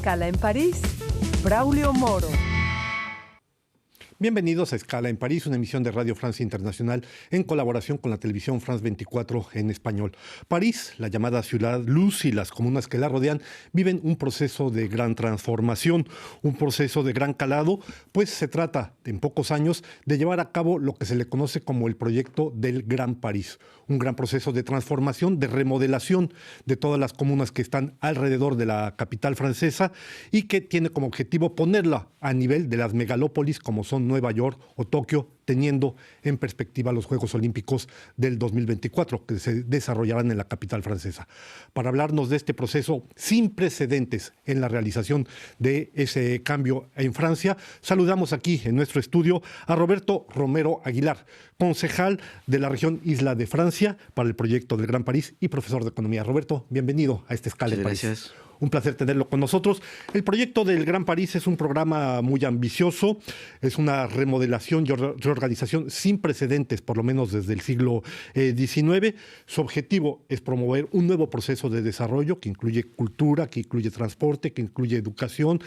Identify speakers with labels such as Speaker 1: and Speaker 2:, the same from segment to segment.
Speaker 1: Escala en París, Braulio Moro.
Speaker 2: Bienvenidos a Escala en París, una emisión de Radio Francia Internacional en colaboración con la televisión France 24 en español. París, la llamada Ciudad Luz y las comunas que la rodean viven un proceso de gran transformación, un proceso de gran calado, pues se trata, en pocos años, de llevar a cabo lo que se le conoce como el proyecto del Gran París, un gran proceso de transformación, de remodelación de todas las comunas que están alrededor de la capital francesa y que tiene como objetivo ponerla a nivel de las megalópolis como son Nueva York o Tokio, teniendo en perspectiva los Juegos Olímpicos del 2024 que se desarrollarán en la capital francesa. Para hablarnos de este proceso sin precedentes en la realización de ese cambio en Francia, saludamos aquí en nuestro estudio a Roberto Romero Aguilar, concejal de la región Isla de Francia para el proyecto del Gran París y profesor de economía. Roberto, bienvenido a esta Escala en París.
Speaker 3: Gracias.
Speaker 2: Un placer tenerlo con nosotros. El proyecto del Gran París es un programa muy ambicioso, es una remodelación y reorganización sin precedentes, por lo menos desde el siglo XIX. Su objetivo es promover un nuevo proceso de desarrollo que incluye cultura, que incluye transporte, que incluye educación,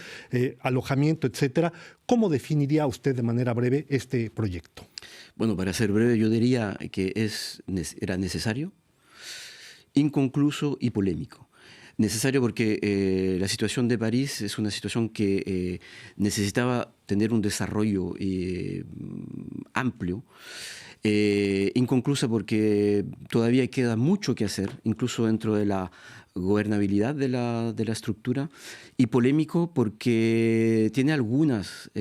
Speaker 2: alojamiento, etcétera. ¿Cómo definiría usted de manera breve este proyecto?
Speaker 3: Bueno, para ser breve, yo diría que era necesario, inconcluso y polémico. Necesario porque la situación de París es una situación que necesitaba tener un desarrollo amplio. Inconclusa porque todavía queda mucho que hacer, incluso dentro de la gobernabilidad de la estructura, y polémico porque tiene algunos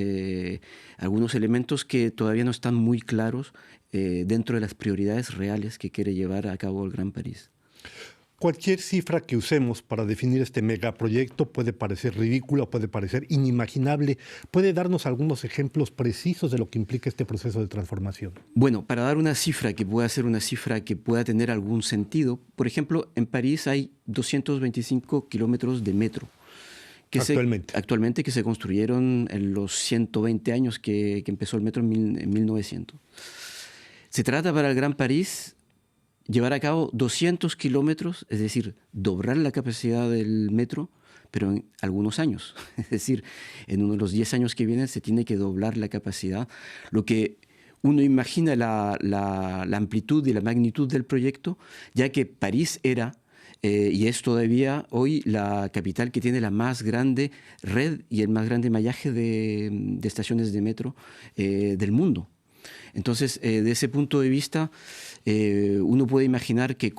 Speaker 3: elementos que todavía no están muy claros dentro de las prioridades reales que quiere llevar a cabo el Gran París.
Speaker 2: Cualquier cifra que usemos para definir este megaproyecto puede parecer ridícula, puede parecer inimaginable. ¿Puede darnos algunos ejemplos precisos de lo que implica este proceso de transformación?
Speaker 3: Bueno, para dar una cifra que pueda ser una cifra que pueda tener algún sentido, por ejemplo, en París hay 225 kilómetros de metro. Actualmente que se construyeron en los 120 años que empezó el metro en 1900. Se trata para el Gran París llevar a cabo 200 kilómetros, es decir, doblar la capacidad del metro, pero en algunos años. Es decir, en uno de los 10 años que vienen se tiene que doblar la capacidad. Lo que uno imagina la amplitud y la magnitud del proyecto, ya que París era y es todavía hoy la capital que tiene la más grande red y el más grande mallaje de estaciones de metro del mundo. Entonces, de ese punto de vista, uno puede imaginar que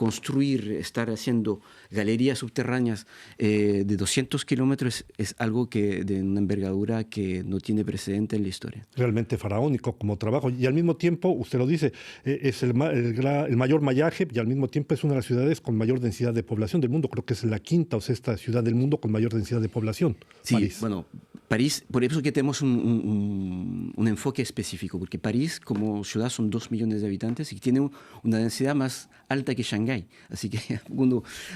Speaker 3: estar haciendo galerías subterráneas de 200 kilómetros es algo de una envergadura que no tiene precedente en la historia.
Speaker 2: Realmente faraónico como trabajo. Y al mismo tiempo, usted lo dice, es el mayor mallaje y al mismo tiempo es una de las ciudades con mayor densidad de población del mundo. Creo que es la quinta o sexta ciudad del mundo con mayor densidad de población.
Speaker 3: Sí,
Speaker 2: París.
Speaker 3: Bueno, París, por eso que tenemos un enfoque específico, porque París como ciudad son 2 millones de habitantes y tiene una densidad más alta que Shanghái. Así que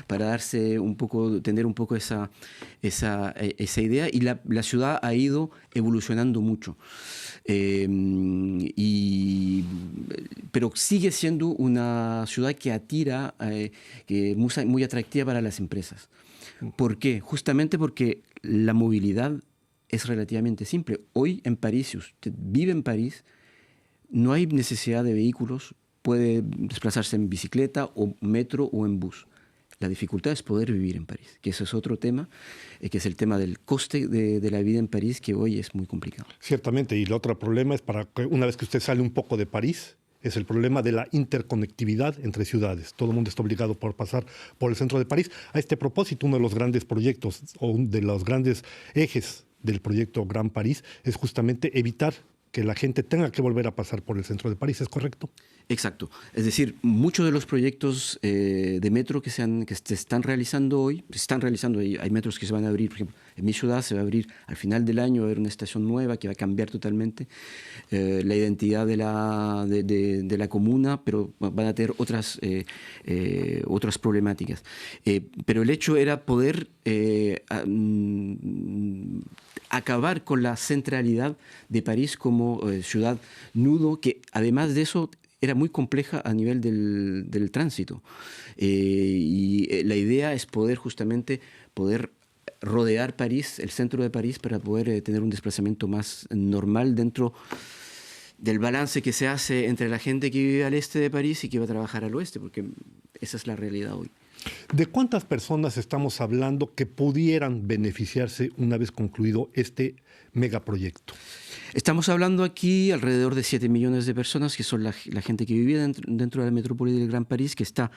Speaker 3: para tener un poco esa idea, y la ciudad ha ido evolucionando mucho. Pero sigue siendo una ciudad que atira, que es muy atractiva para las empresas. ¿Por qué? Justamente porque la movilidad es relativamente simple. Hoy en París, si usted vive en París, no hay necesidad de vehículos, puede desplazarse en bicicleta o metro o en bus. La dificultad es poder vivir en París, que eso es otro tema, que es el tema del coste de la vida en París, que hoy es muy complicado.
Speaker 2: Ciertamente, y el otro problema es una vez que usted sale un poco de París, es el problema de la interconectividad entre ciudades. Todo el mundo está obligado por pasar por el centro de París. A este propósito, uno de los grandes proyectos o de los grandes ejes del proyecto Gran París es justamente evitar que la gente tenga que volver a pasar por el centro de París, ¿es correcto?
Speaker 3: Exacto. Es decir, muchos de los proyectos de metro que se están realizando hoy, hay metros que se van a abrir, por ejemplo, en mi ciudad se va a abrir al final del año, va a haber una estación nueva que va a cambiar totalmente la identidad de la comuna, pero van a tener otras problemáticas. Pero el hecho era poder acabar con la centralidad de París como ciudad nudo, que además de eso era muy compleja a nivel del tránsito. Y la idea es poder justamente rodear París, el centro de París, para poder tener un desplazamiento más normal dentro del balance que se hace entre la gente que vive al este de París y que va a trabajar al oeste, porque esa es la realidad hoy.
Speaker 2: ¿De cuántas personas estamos hablando que pudieran beneficiarse una vez concluido este megaproyecto?
Speaker 3: Estamos hablando aquí alrededor de 7 millones de personas, que son la gente que vivía dentro de la metrópoli del Gran París, que está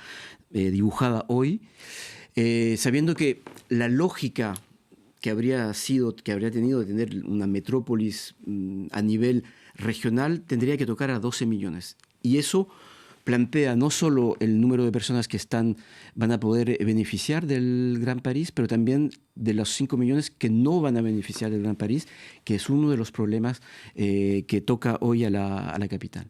Speaker 3: dibujada hoy, sabiendo que la lógica que habría tenido de tener una metrópolis a nivel regional tendría que tocar a 12 millones. Y eso plantea no solo el número de personas que van a poder beneficiar del Gran París, pero también de los 5 millones que no van a beneficiar del Gran París, que es uno de los problemas que toca hoy a la capital.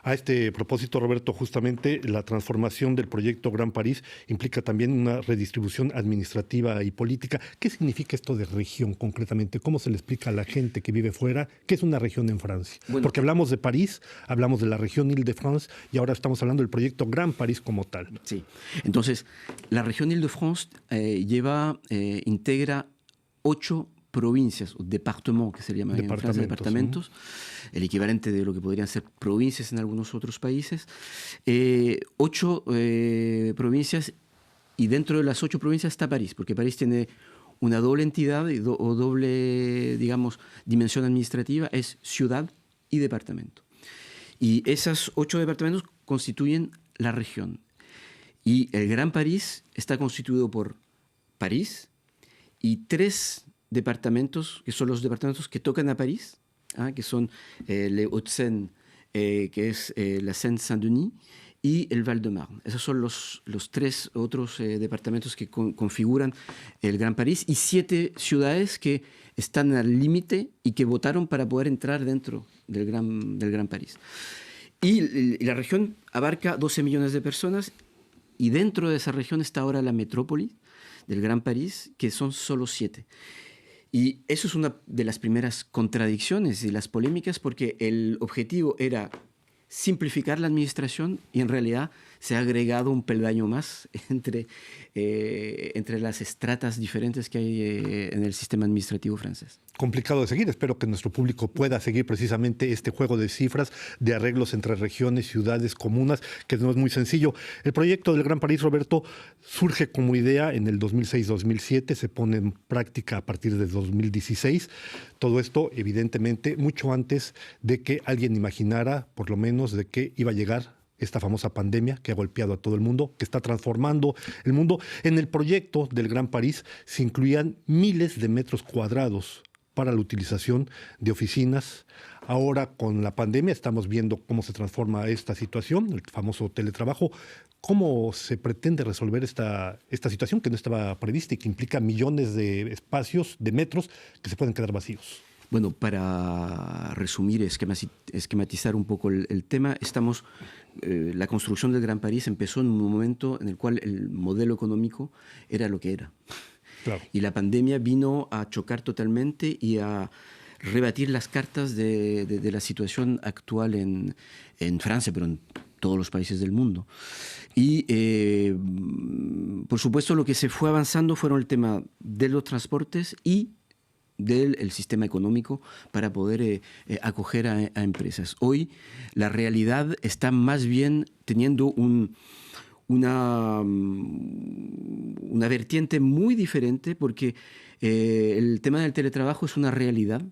Speaker 2: A este propósito, Roberto, justamente la transformación del proyecto Gran París implica también una redistribución administrativa y política. ¿Qué significa esto de región concretamente? ¿Cómo se le explica a la gente que vive fuera qué es una región en Francia? Bueno, porque hablamos de París, hablamos de la región Île-de-France y ahora estamos hablando del proyecto Gran París como tal.
Speaker 3: Sí. Entonces, la región Île-de-France integra 8 provincias, o departements, que se llaman en Francia, departamentos, el equivalente de lo que podrían ser provincias en algunos otros países. 8 provincias, y dentro de las 8 provincias está París, porque París tiene una doble entidad o doble, digamos, dimensión administrativa, es ciudad y departamento. Y esos 8 departamentos constituyen la región. Y el Gran París está constituido por París y 3 departamentos, que son los departamentos que tocan a París, que son les Hauts-de-Seine, que es la Seine-Saint-Denis, y el Val-de-Marne. Esos son los 3 otros departamentos que configuran el Gran París, y 7 ciudades que están al límite y que votaron para poder entrar dentro del Gran París. Y la región abarca 12 millones de personas, y dentro de esa región está ahora la metrópoli del Gran París, que son solo 7. Y eso es una de las primeras contradicciones y las polémicas, porque el objetivo era simplificar la administración y en realidad se ha agregado un peldaño más entre las estratas diferentes que hay en el sistema administrativo francés.
Speaker 2: Complicado de seguir. Espero que nuestro público pueda seguir precisamente este juego de cifras, de arreglos entre regiones, ciudades, comunas, que no es muy sencillo. El proyecto del Gran París, Roberto, surge como idea en el 2006-2007, se pone en práctica a partir de 2016. Todo esto, evidentemente, mucho antes de que alguien imaginara, por lo menos, de que iba a llegar esta famosa pandemia que ha golpeado a todo el mundo, que está transformando el mundo. En el proyecto del Gran París se incluían miles de metros cuadrados para la utilización de oficinas. Ahora, con la pandemia, estamos viendo cómo se transforma esta situación, el famoso teletrabajo. ¿Cómo se pretende resolver esta situación que no estaba prevista y que implica millones de espacios, de metros, que se pueden quedar vacíos?
Speaker 3: Bueno, para resumir, esquematizar un poco el tema, la construcción del Gran París empezó en un momento en el cual el modelo económico era lo que era.
Speaker 2: Claro.
Speaker 3: Y la pandemia vino a chocar totalmente y a rebatir las cartas de la situación actual en Francia, pero en todos los países del mundo. Y, por supuesto, lo que se fue avanzando fueron el tema de los transportes y del sistema económico para poder acoger a empresas. Hoy la realidad está más bien teniendo una vertiente muy diferente, porque el tema del teletrabajo es una realidad,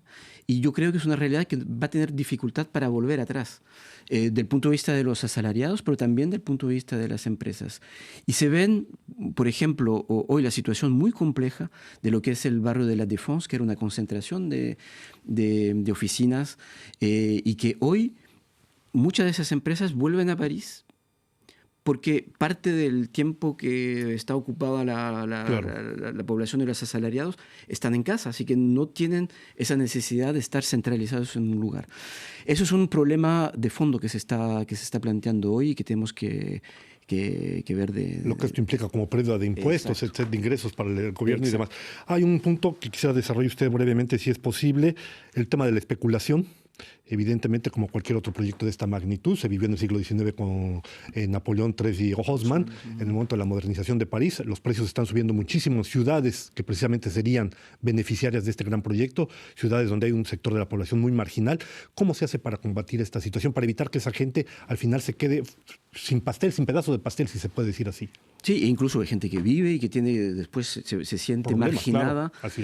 Speaker 3: y yo creo que es una realidad que va a tener dificultad para volver atrás, del punto de vista de los asalariados, pero también del punto de vista de las empresas. Y se ven, por ejemplo, hoy la situación muy compleja de lo que es el barrio de la Défense, que era una concentración de oficinas, y que hoy muchas de esas empresas vuelven a París, porque parte del tiempo que está ocupada la población de los asalariados están en casa, así que no tienen esa necesidad de estar centralizados en un lugar. Eso es un problema de fondo que se está planteando hoy y que tenemos que ver lo
Speaker 2: que esto implica como pérdida de impuestos, etcétera, de ingresos para el gobierno. Exacto. Y demás. Hay un punto que quisiera desarrollar usted brevemente, si es posible, el tema de la especulación. evidentemente, como cualquier otro proyecto de esta magnitud. Se vivió en el siglo XIX con Napoleón III y Haussmann. En el momento de la modernización de París, los precios están subiendo muchísimo. Ciudades que precisamente serían beneficiarias de este gran proyecto, ciudades donde hay un sector de la población muy marginal. ¿Cómo se hace para combatir esta situación, para evitar que esa gente al final se quede sin pastel, sin pedazo de pastel, si se puede decir así?
Speaker 3: Sí, e incluso hay gente que vive y que después se siente problemas, marginada, claro,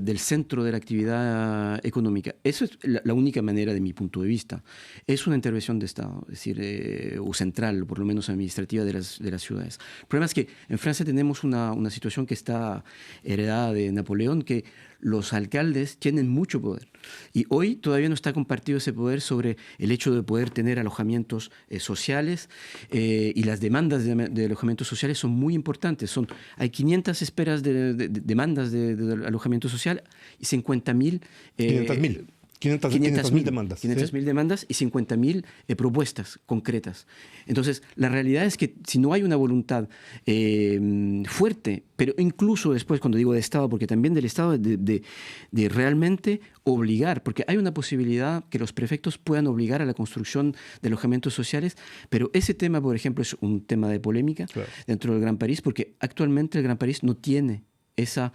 Speaker 3: del centro de la actividad económica. Eso es la única manera, de mi punto de vista. Es una intervención de Estado, es decir, o central, o por lo menos administrativa de las ciudades. El problema es que en Francia tenemos una situación que está heredada de Napoleón, que los alcaldes tienen mucho poder. Y hoy todavía no está compartido ese poder sobre el hecho de poder tener alojamientos sociales, y las demandas de alojamientos sociales son muy importantes. Hay 500 esperas de demandas de alojamiento social y 50.000... 500.000
Speaker 2: demandas.
Speaker 3: 500.000 demandas y 50.000 propuestas concretas. Entonces, la realidad es que si no hay una voluntad fuerte, pero incluso después, cuando digo de Estado, porque también del Estado, de realmente obligar, porque hay una posibilidad que los prefectos puedan obligar a la construcción de alojamientos sociales, pero ese tema, por ejemplo, es un tema de polémica, claro, dentro del Gran París, porque actualmente el Gran París no tiene esa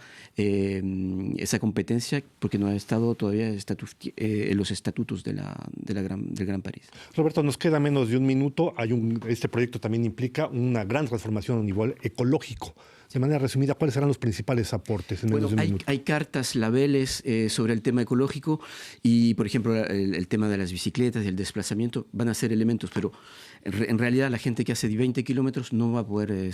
Speaker 3: competencia, porque no ha estado todavía en los estatutos del Gran París.
Speaker 2: Roberto, nos queda menos de un minuto. Este proyecto también implica una gran transformación a nivel ecológico. De manera resumida, ¿cuáles serán los principales aportes en menos de un minuto?
Speaker 3: Hay cartas, labeles sobre el tema ecológico y, por ejemplo, el tema de las bicicletas y el desplazamiento van a ser elementos, pero en realidad la gente que hace 20 kilómetros no va a poder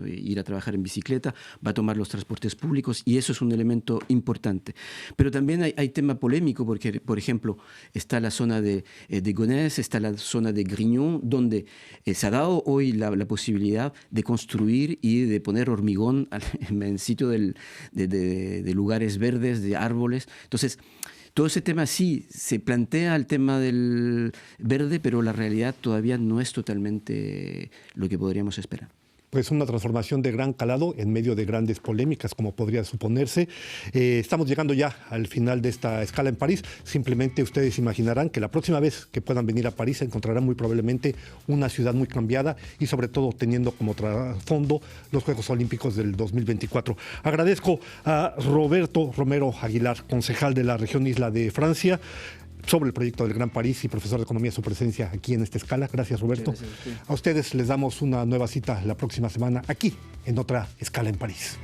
Speaker 3: ir a trabajar en bicicleta, va a tomar los transportes públicos y eso es un elemento importante. Pero también hay tema polémico porque, por ejemplo, está la zona de Gonesse, está la zona de Grignon, donde se ha dado hoy la posibilidad de construir y de poner hormigón en sitio de lugares verdes, de árboles. Entonces, todo ese tema sí, se plantea el tema del verde, pero la realidad todavía no es totalmente lo que podríamos esperar.
Speaker 2: Pues una transformación de gran calado en medio de grandes polémicas, como podría suponerse. Estamos llegando ya al final de esta escala en París. Simplemente ustedes imaginarán que la próxima vez que puedan venir a París encontrarán muy probablemente una ciudad muy cambiada y sobre todo teniendo como trasfondo los Juegos Olímpicos del 2024. Agradezco a Roberto Romero Aguilar, concejal de la región Isla de Francia, sobre el proyecto del Gran París y profesor de Economía, su presencia aquí en esta escala. Gracias, Roberto. Gracias a ustedes les damos una nueva cita la próxima semana aquí en otra escala en París.